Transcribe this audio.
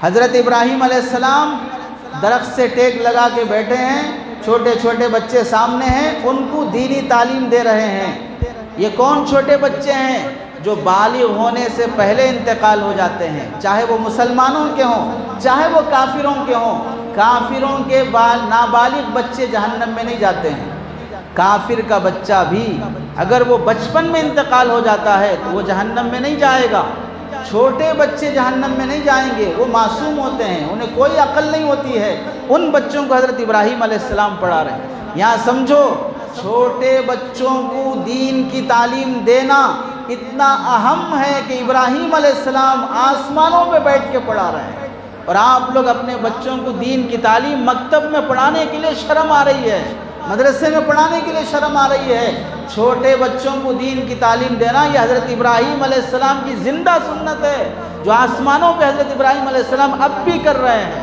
हज़रत इब्राहीम अलैहिस्सलाम दरख्त से टेक लगा के बैठे हैं, छोटे छोटे बच्चे सामने हैं, उनको दीनी तालीम दे रहे हैं। ये कौन छोटे बच्चे हैं? जो बालिग होने से पहले इंतकाल हो जाते हैं, चाहे वो मुसलमानों के हों चाहे वो काफिरों के हों। काफिरों के नाबालिग बच्चे जहन्नम में नहीं जाते हैं। काफिर का बच्चा भी अगर वो बचपन में इंतकाल हो जाता है तो वो जहन्नम में नहीं जाएगा। छोटे बच्चे जहन्नम में नहीं जाएंगे, वो मासूम होते हैं, उन्हें कोई अक्ल नहीं होती है। उन बच्चों को हज़रत इब्राहीम अलैहिस्सलाम पढ़ा रहे हैं। यहाँ समझो, छोटे बच्चों को दीन की तालीम देना इतना अहम है कि इब्राहीम अलैहिस्सलाम आसमानों पे बैठ के पढ़ा रहे हैं। और आप लोग अपने बच्चों को दीन की तालीम मकतब में पढ़ाने के लिए शर्म आ रही है, मदरसे में पढ़ाने के लिए शर्म आ रही है। छोटे बच्चों को दीन की तालीम देना ये हज़रत इब्राहीम अलैहिस्सलाम की ज़िंदा सुन्नत है, जो आसमानों पे हज़रत इब्राहीम अलैहिस्सलाम अब भी कर रहे हैं।